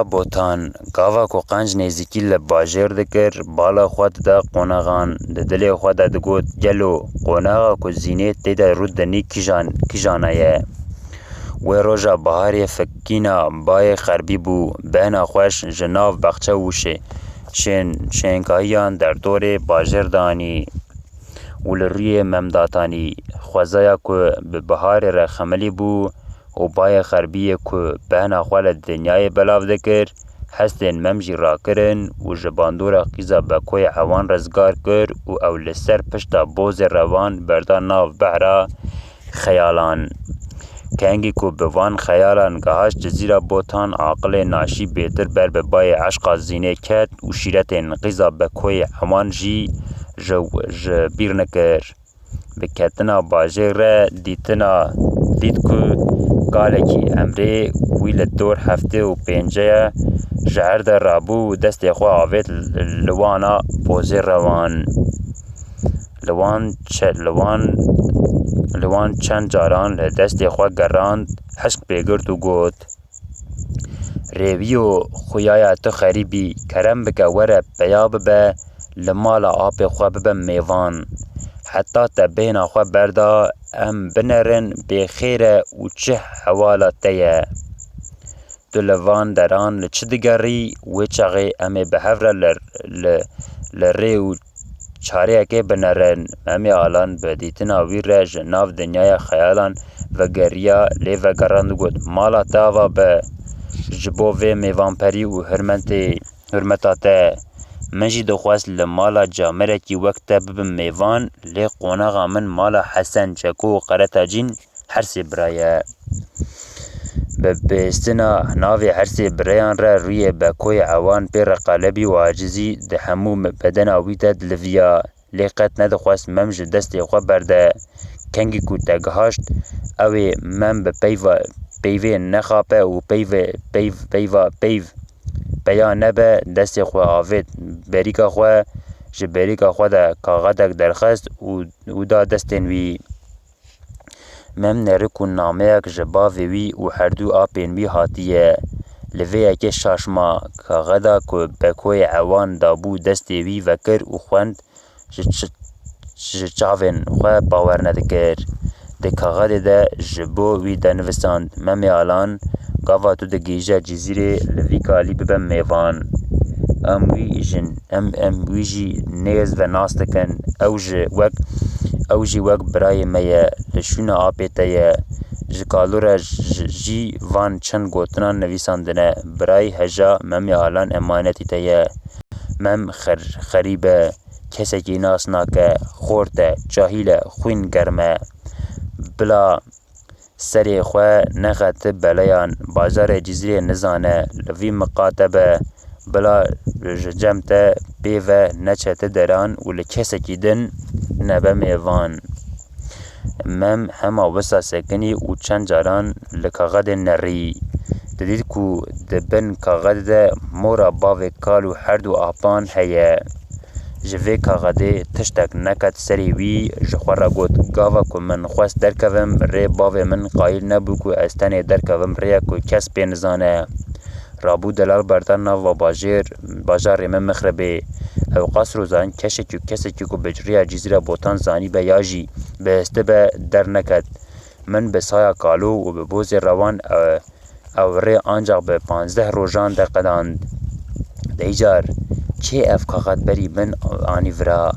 Botan gava ku qenc nêzîkî li bajêr dikir, bala xwe dida qonexan. Di dilê xwe de digot gelo qonexa ku zînê tê de rûdinî kîjana ye. Wê roja biharê fikîna bayê xerbî bû, bihna xweş ji nav bexçe û şênkahiyan derdorê bajêr de anî. û li rûyê memdatanî. Xwezaya ku bi biharê re xemilî bû û bayê xerbîyê ku bihna xwe li dinyayê belav dikir, hestên mem jî rakirin û ji bandora qîza bekoyê hewan rizgar kir û ew li ser pişta bozê revan berda nav behra xeyalan. Kengî ku bi van xeyalan gehaşt Cezîra Botan, aqilê naşî bêtir ber bi bayê eşqa zînê ket û şîretên qîza bekoyê hewan jî ji bîr nekir. Bi ketina bajêr re dît ku galekî emrê wî li dor heftê û pênceyê ji her de rabû û destê xwe avêt li wana bozê revan. Li wan çend caran li destê xwe gerand, hişk pêgirt û got: Rêvîyo xuyaya tu xerîbî, kerem bike were peya bibe, li mala apê xwe bibe mêvan. Heta te bêhna xwe berda, em binerin bêxêr e û çi hewala te ye. Tu li van deran li çi digerî? Wê çexê em ê bi hev re li rê û çareyekê binerin. Memê Alan bi dîtina wî re ji nav dinyaya xeyalan vegeriya, lê vegerand û got: Mala te ava be, ji bo vê mêvanperî û hurmeta te. Min jî dixwest li mala camerekî wek te bibim mêvan, lê qonexa min mala Hesen, Çeko û Qeretecîn hersê bira ye. Bi bihîstina navê hersê birayan re rûyê bekoyê hewan pê reqalebî û acîzî di hemû bedena wî de diliviya, lê qet nedixwest mem ji destê xwe berde. Kengî ku te gihaşt, ew ê mem bi peyvê nexape û peya nebe, destê xwe avêt berîka xwe, ji berîka xwe de kaxetek derxist û da destên wî. Mem nerik û nameyek ji bavê wî û herdû apên wî hatiye. Li vê yekê şaşma, kaxeta ku bekoyê hewan dabû destê wî vekir û xwend ji çavên xwe bawer nedikir. Di kaxetê de ji bo wî de nivîsand: Memê Alan, gava tu digihîje Cezîrê, li vî kalî bibe mêvan. Em wî jî nêz ve nas dikin. Ew jî wek birayê me ye, li şûna apê te ye. Ji kalûre jî van çend gotinan nivîsandine: Birayê heja, Memê Alan emanetî te ye. Mem xerîb e, kesekî nas nake, xort e, cahîl e, xwîn germ e. Bila serê xwe nexeti beleyan, bajarê Cezîrê nizane, li vî miqate be, bila ji cem te pêve neçete deran û li kesekî din nebe mêvan. Mem hema wisa sekinî û çend caran li kaxetê nerî. Didît ku di bin kaxetê de mora bavê kal û herdû apan heye. Ji vê kaxetê tiştek neket serê wî, ji xwe re got: Gava ku min xwest derkevim rê bavê min qayîl nebû ku ez tenê derkevim rêyek ku kes pê nizane. Rabû delal berda nava bajarê min mixribê. Ew qas rozan kesekî ku bi ciriya Cezîra Botan zanîbe ya jî bihîstibe derneket. Min bi saya kalû û bi bozê revan ew rê ancak bi 15 rojan de qedand. Deycar, kê ev kaxetberî min anîvira?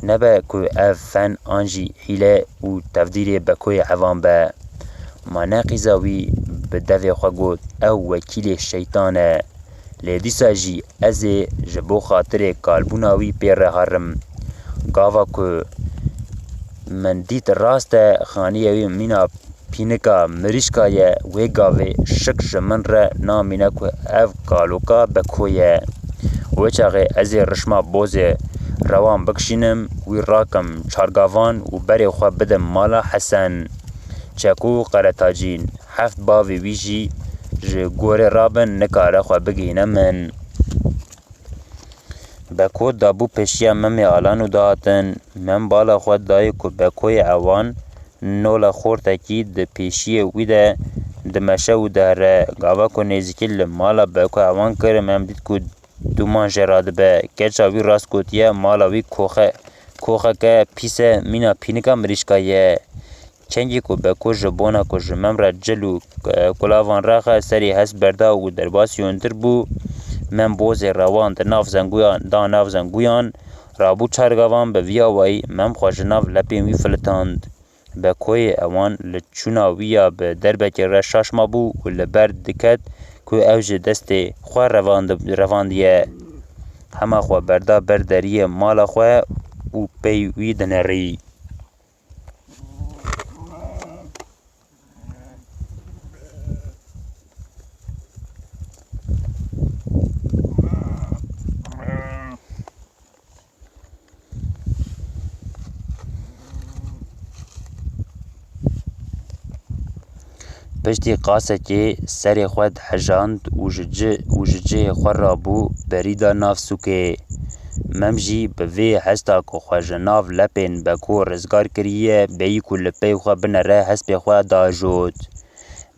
Nebe ku ev fen an jî hîle û tevdîrê bekoyê hewan be. Ma neqîza wî bi devê xwe got: Ew wekîlê şeytan e. Lê dîsa jî ez ê ji bo xatirê kalbûna wî pê re herim. Gava ku min dît rast e xaniyê wî mîna pînika mirîşka ye, wê gavê şik ji min re namîne ku ev kaloka beko ye. Wê çexê ez ê rişma bozê revan bikişînim, wî rakim çargavan û berê xwe bidim mala Hesen, Çeko û Qeretecîn. Heft bavê wî jî ji gorê rabin, nikare xwe bigihîne min. Beko dabû pêşiya Memê Alan û dihatin. Mem bala xwe dayê ku bekoyê hewan nola xortekî di pêşiyê wî de دمشه و دهره گاوا کو نزیکی لمالا بکو اوان کر مم دید کو دومان جراد به کچاوی راست کوتیه مالاوی کوخه که پیسه مینا پینکا مریشکایه چنگی کو بکو جبونا کو جمم را جلو کلاوان راخه سری هست بردا و درباس یوندر بو من بوز روان در ناف زنگویان رابو چارگاوان به ویاوی من خواجناو لپیم وی فلتاند بکوی اوان لچونا ویا به دربک رشاش ما بو و لبر دکت کو اوج دست خواه رواندیه همه خواه بردا بردریه مالا خواه و پی وی دنری پشتی قاسه که سر خود حجاند و ججه خور را بو بریدا ناف سوکه ممجی به وی هستا که خواجه ناف لپین بکو رزگار کریه بیی که لپی خواه بنره هست بی خواه داجود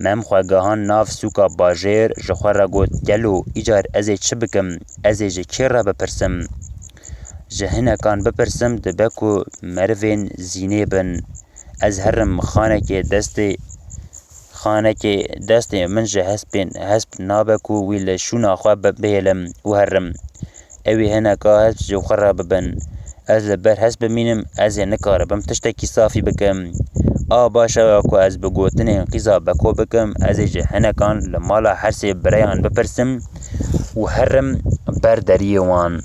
مم خواگهان ناف سوکا باجیر جخور را گوت گلو ایجار ازی چه بکم ازی جه چه را بپرسم جهنه کان بپرسم دبکو مروین زینه بن از هرم خانه که دست من جه هسب نابکو ویل شونا خواه ببیلم و هرم اوی هنکا هسب جو خرا ببن از لبر هسب بمینم از نکاربم تشتکی صافی بکم باشا اکو از بگوتن انقیزا بکو بکم از جه هنکان لمالا حرسی بریان بپرسم و هرم بردریوان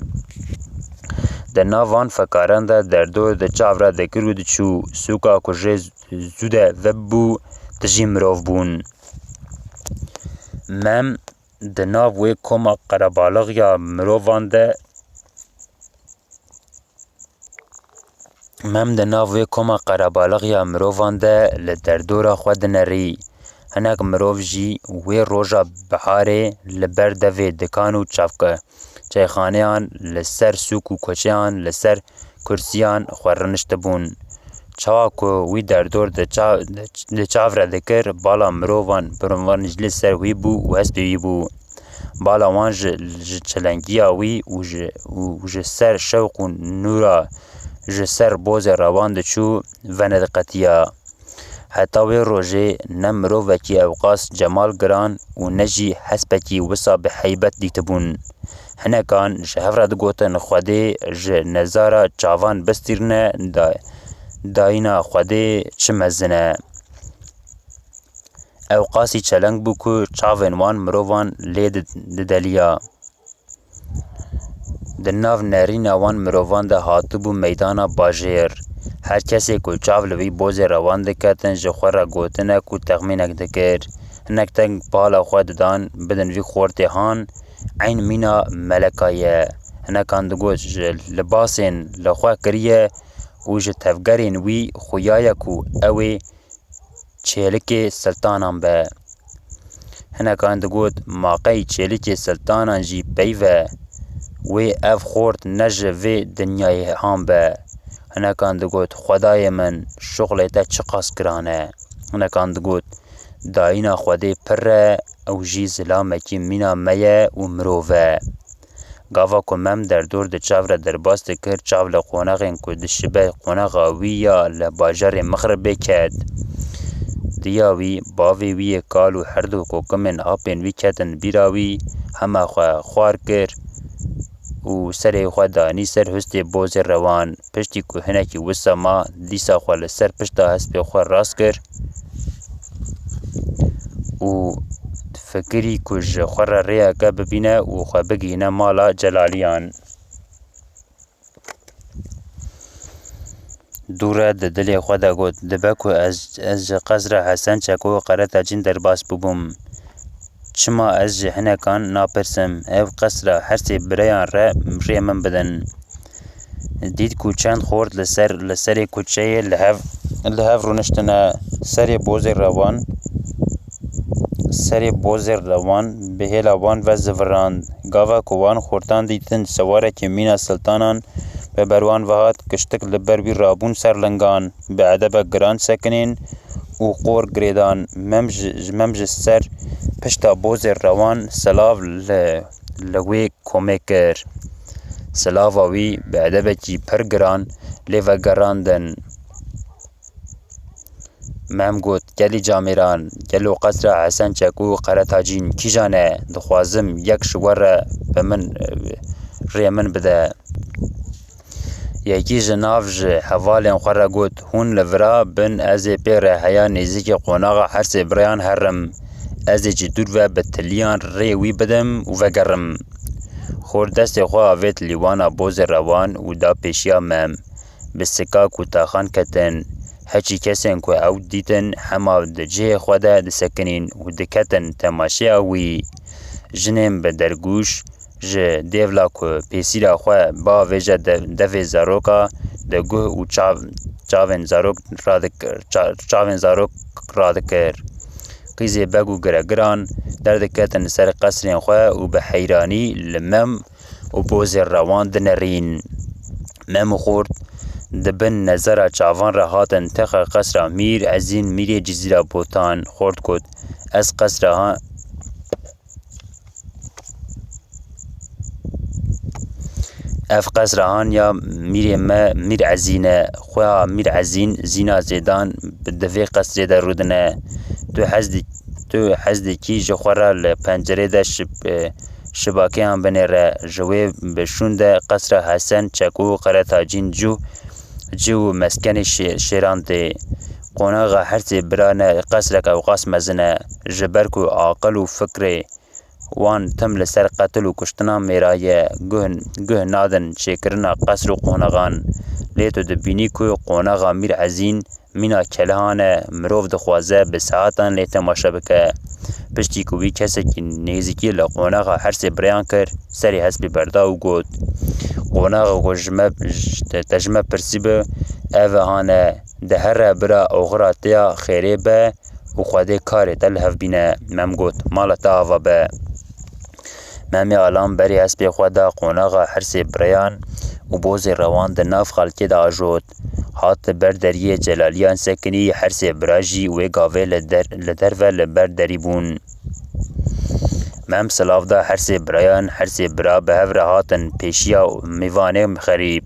در ناوان فکاران در دور در چاورا دکرو دچو سوکا کجه زوده وبو تجی مروف بون مم دناو وی کما قربالغ یا مروفان ده لدردورا خود نری هنک مروف جی وی روژا بحاره لبر دوی دکانو چفکه چایخانهان لسر سوک و کچهان لسر کرسیان خورنشت بون چاوا کو وی در دور د چاور دکر بالا مروان پرونوان جلی سر وی بو و هست وی بو بالا وان چلنگیا وی و ج سر شوق و نورا ج سر بوز روان دچو وندقتیا حتی وی روژه نمرو وکی اوقاس جمال گران و نجی حسبکی وسا به حیبت دیتبون هنکان جهورد گوتن خوده ج نزارا چاوان بستیرنه داینا خوده چه مزنه اوقاسی چلنگ بو که چاوین وان مروان لید دلیا دناو نرین وان مروان ده هاتو بو میدانا باجیر هر کسی که چاو لوی بوز روان دکتن جخور گوتنه که تخمینک دکر هنک تنگ بالا خود دان بدن وی خورده هان عین مینا ملکایه هنکان دگوت لباسین لخواه کریه و جه تفگرین وی خویایا کو اوی چهلک سلطانان به هنکان دگوت ماقی چهلک سلطانان جی بیوه وی اف خورد نجه وی دنیای هم به هنکان دگوت خدای من شغل تا چقاس کرانه هنکان دگوت داینا خوده پر او جی زلامکی مینا میه و مروه گاوا کمم در دور د چاور در باست کر چاول قونغین کو د شبه قونغا ویا لباجر مغرب کد دیاوی باوی وی کالو هر دو کو کمن اپن وی کتن بیراوی همه خوار کر و سر خدانی سر هست بوز روان پشتی کو هنکی وسا ما دیسا خال سر پشتا هست به خور راست کر و فکری کج خور ریا که ببینه و خو بگینه مالا جلالیان دوره د دل خدا گوت دبکو از قصر حسن چکو قرت جن در باس ببوم چما از هنکان ناپرسم او قصر هرسی بریان ری من بدن دید کو چند خورد لسر کوچه لهف رونشتنه سر بوزر روان به هلوان و زوراند گاوا کوان خورتان دیتن سواره که مینا سلطانان به بروان وهات کشتک لبر بی رابون سر لنگان به ادب گران سکنین و قور گریدان ممج سر پشتا بوز روان سلاو لوی کومه کر سلاو وی به ادبکی پر گران لیو گراندن مم گوت گلی جامیران گلو قصر حسن چکو قرطاجین کی جانه دخوازم یک شوره به من ریمن بده یکی جناف جه حوالین خوره گوت هون لورا بن از پیر حیا نزیک قوناغ حرس بریان هرم از جی دور و بتلیان ریوی بدم و وگرم خور دست خواه آوید لیوانا بوز روان و دا پیشیا مم بسکا کتاخان کتن هچی کسین که او دیتن هما ده جه خوده ده سکنین و دکتن تماشی اوی جنم به درگوش جه دیولا که پیسیرا خواه با ویجه دوی زاروکا ده گوه و چاوین زاروک را دکر قیزی بگو گرگران در دکتن سر قصرین خواه و به حیرانی لمم و بوز روان دنرین مم خورد دبن نظر چاوان را هاتن تخ قصر میر ازین میر جزیره بوتان خورد کد از قصر ها اف قصر هان یا میر عزینه خواه میر عزین زینا زیدان بدوی قصر در رودنه تو حزدی کی جخورا لپنجره ده شباکی هم بنره جوی بشونده قصر حسن چکو قرطاجین جو مسکن شیرانده قوناغ حرس برانه قصرک او قاس مزنه جبرکو عاقل و فکر وان تم لسر قتل و کشتنا میرایه گه نادن چکرنا قصر و قوناغان لیتو دبینی که قوناغا میر عزین مینا کلهانه مروف دخوازه به ساعتان لیت ماشه بکه پشتی کوی کسی که نیزیکی لقوناغا حرس بریان کر سری حسبی بردا و گود قوناغا تجمه پرسیبه اوه هانه ده هر برا اوغرا تیا خیره به و خواده کاری دل هف بینه مم گود مالتا آوا به ممی آلام بری حسبی خواده قوناغا حرس بریان و بوز روان ده ناف خالکی دا آجود هات بر دریه جلالیان سکنی حرس براجی و گاوه لدر و لبر دری بون مم سلاف دا حرس برایان حرس برا به هفره هاتن پیشیا و میوانه مخریب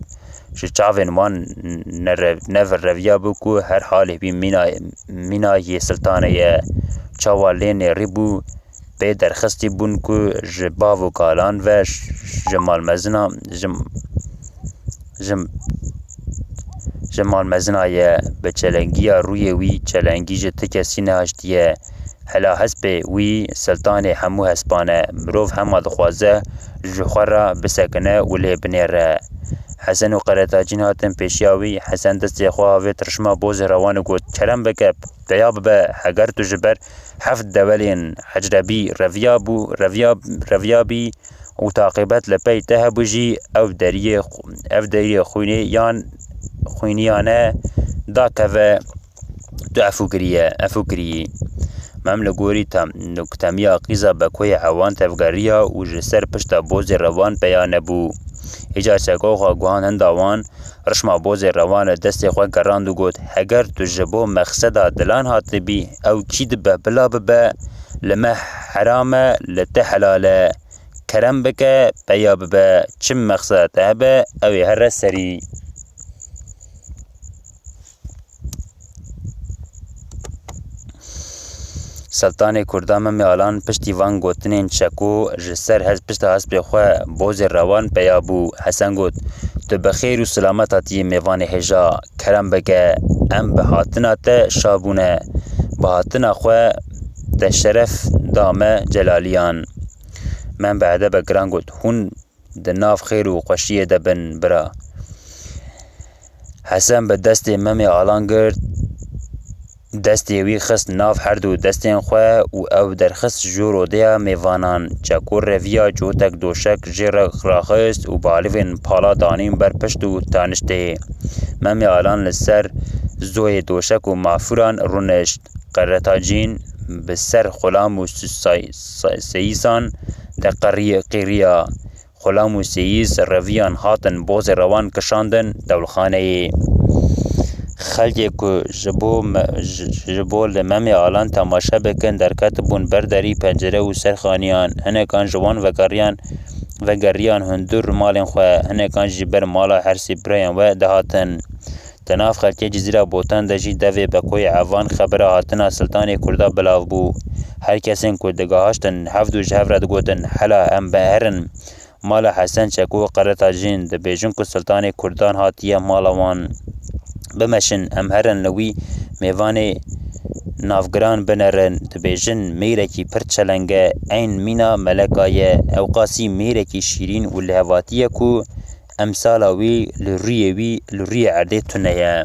چاوین وان نفر رویا بکو هر حاله بی مینای سلطانه چاوالین ریبو به درخستی بون کو جباو و کالان و جمال مزنا جمال مزنای به چلنگی روی وی چلنگی جت کسی نهاشتیه هلا حسب وی سلطان همو حسبانه مروف همه دخوازه جخورا بسکنه و لی بنیره حسن و قرطاجین هاتن پیشیاوی حسن دستی خواهوی ترشما بوز روان گود کرم بکب دیاب به هگر تو جبر هفت دولین حجربی رویابی و تاقیبت لپی تهبو جی او دریه خوینیانه دا که دو افوگریه مملگوری نکتمیا قیزا بکوی عوان تفگریا و جسر پشتا بوز روان پیانه بو ایجا چگو خواه گوهان هنداوان رشما بوز روان دست خواه گراندو گود هگر تو جبو مقصدا دلان هات بی او چی دبه بلا ببه لمه حرامه لته حلاله کرم بکه بیا ببه چم مقصد هبه اوی هر سری سلطان کردام میالان پشتی وان گوتنین چکو جسر هز پشت هز بخواه بوز روان پیابو حسن گوت تو بخیر و سلامت آتی میوان هجا کرم بگه ام به هاتنا تا شابونه به هاتنا خواه تا شرف دامه جلالیان من بعده بگران گوت هون دناف خیر و خوشیه دبن برا حسن به دست ممی آلان گرد دستی وی خست ناف هر دو دستین خواه و او در خست جورو دیا میوانان چکور رویا جوتک دوشک جیر راخست و بالوین پالا دانیم بر پشت و تانشته ممی آلان لسر زوی دوشک و مافوران رونشت قرطاجین بسر خلام و سیسان در قیریا خلام و سیس رویان هاتن بوز روان کشاندن دولخانه خلکê ku ji bo li memê alan temaşe bikin derketibûn ber derî pencere û serxaniyan. Hinekan ji wan vegeriyan hundir malên xwe, hinekan jî ber mala hersê birayên we dihatin. Di nav xelkê Cizîra Botan de jî devê Bekoyê Evan xebera hatina Sultanê Kurda bilav bû. Her kesên ku digahaştin hevd û ji hev re digotin hela em herin mala Hesen Çeko Qeretacîn, dibêjin ku Sultanê Kurdan hatiye mala wan bimeşin, em herin li wî mêvanê navgiran binerin, dibêjin mêrekî pir çeleng e, eyn mîna meleka ye, ew qasî mêrekî şîrîn û lihevatiye ku emsala wî li rûyê erdê tune ye.